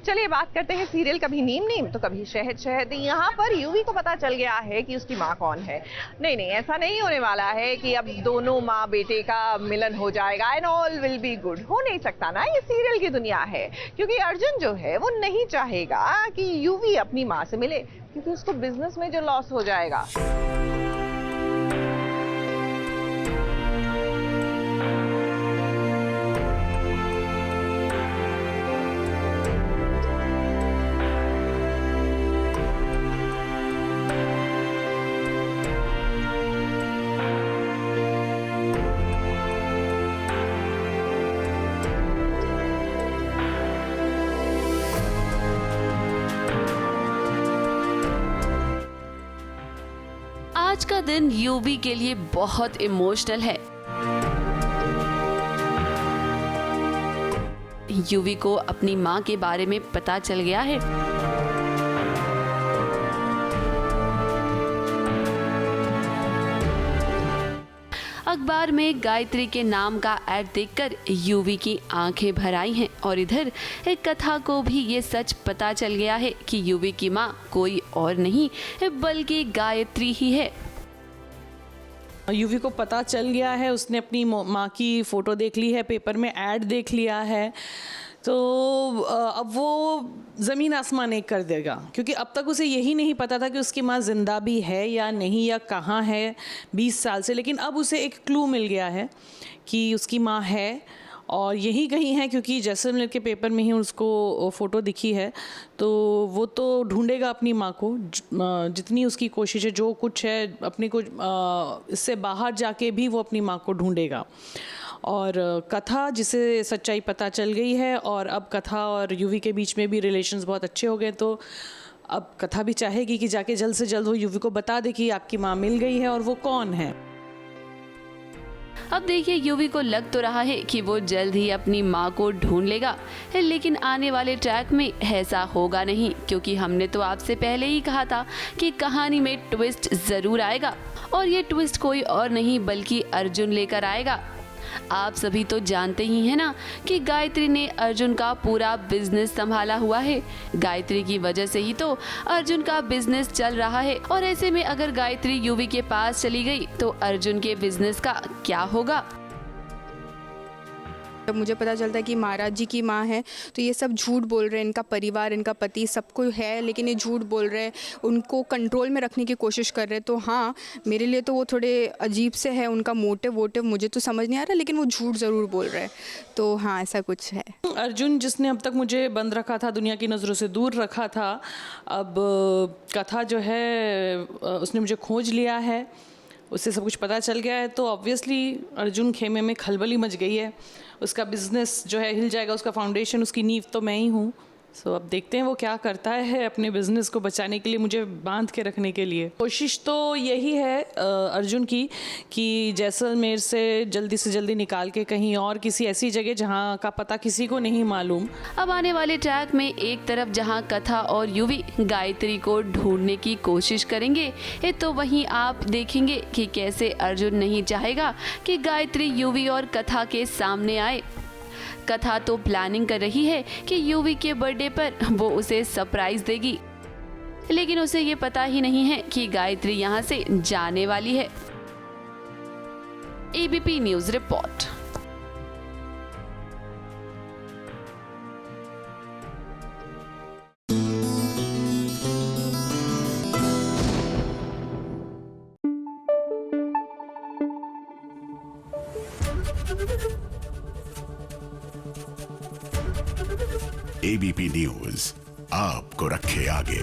चलिए बात करते हैं सीरियल कभी नीम नीम तो कभी शहद शहद। यहाँ पर यूवी को पता चल गया है कि उसकी माँ कौन है। नहीं नहीं, ऐसा नहीं होने वाला है कि अब दोनों माँ बेटे का मिलन हो जाएगा and all will be good. हो नहीं सकता ना, ये सीरियल की दुनिया है। क्योंकि अर्जुन जो है वो नहीं चाहेगा कि यूवी अपनी माँ से मिले, क्योंकि उसको बिजनेस में जो लॉस हो जाएगा। आज का दिन यूवी के लिए बहुत इमोशनल है। यूवी को अपनी मां के बारे में पता चल गया है। अखबार में गायत्री के नाम का ऐड देखकर यूवी की आंखें भर आई हैं और इधर एक कथा को भी ये सच पता चल गया है कि यूवी की मां कोई और नहीं बल्कि गायत्री ही है। यूवी को पता चल गया है, उसने अपनी माँ की फ़ोटो देख ली है, पेपर में ऐड देख लिया है, तो अब वो ज़मीन आसमान एक कर देगा। क्योंकि अब तक उसे यही नहीं पता था कि उसकी माँ ज़िंदा भी है या नहीं, या कहाँ है 20 साल से। लेकिन अब उसे एक क्लू मिल गया है कि उसकी माँ है और यही कहीं है, क्योंकि जैसलमेर के पेपर में ही उसको फ़ोटो दिखी है। तो वो तो ढूंढेगा अपनी माँ को, जितनी उसकी कोशिश है, जो कुछ है अपनी को इससे बाहर जाके भी वो अपनी माँ को ढूंढेगा। और कथा, जिसे सच्चाई पता चल गई है और अब कथा और यूवी के बीच में भी रिलेशंस बहुत अच्छे हो गए, तो अब कथा भी चाहेगी कि जाके जल्द से जल्द वो यूवी को बता दे कि आपकी माँ मिल गई है और वो कौन है। अब देखिए, यूवी को लग तो रहा है कि वो जल्द ही अपनी माँ को ढूंढ लेगा, लेकिन आने वाले ट्रैक में ऐसा होगा नहीं, क्योंकि हमने तो आपसे पहले ही कहा था कि कहानी में ट्विस्ट जरूर आएगा और ये ट्विस्ट कोई और नहीं बल्कि अर्जुन लेकर आएगा। आप सभी तो जानते ही हैं ना कि गायत्री ने अर्जुन का पूरा बिजनेस संभाला हुआ है। गायत्री की वजह से ही तो अर्जुन का बिजनेस चल रहा है, और ऐसे में अगर गायत्री यूवी के पास चली गई तो अर्जुन के बिजनेस का क्या होगा। जब मुझे पता चलता है कि महाराज जी की माँ है तो ये सब झूठ बोल रहे हैं, इनका परिवार, इनका पति सब कोई है, लेकिन ये झूठ बोल रहे हैं, उनको कंट्रोल में रखने की कोशिश कर रहे हैं। तो हाँ, मेरे लिए तो वो थोड़े अजीब से है, उनका मोटिव मुझे तो समझ नहीं आ रहा, लेकिन वो झूठ ज़रूर बोल रहे हैं। तो हाँ, ऐसा कुछ है। अर्जुन, जिसने अब तक मुझे बंद रखा था, दुनिया की नज़रों से दूर रखा था, अब कथा जो है उसने मुझे खोज लिया है, उससे सब कुछ पता चल गया है। तो ऑब्वियसली अर्जुन खेमे में खलबली मच गई है, उसका बिजनेस जो है हिल जाएगा, उसका फाउंडेशन, उसकी नींव तो मैं ही हूँ। सो अब देखते हैं वो क्या करता है अपने बिजनेस को बचाने के लिए, मुझे बांध के रखने के लिए। कोशिश तो यही है अर्जुन की कि जैसलमेर से जल्दी निकाल के कहीं और किसी ऐसी जगह जहाँ का पता किसी को नहीं मालूम। अब आने वाले ट्रैक में एक तरफ जहां कथा और यूवी गायत्री को ढूंढने की कोशिश करेंगे, तो वहीं आप देखेंगे कि कैसे अर्जुन नहीं चाहेगा कि गायत्री यूवी और कथा के सामने आए। कथा तो प्लानिंग कर रही है कि यूवी के बर्थडे पर वो उसे सरप्राइज देगी, लेकिन उसे ये पता ही नहीं है कि गायत्री यहाँ से जाने वाली है। ABP news report. ABP news आपको रखे आगे।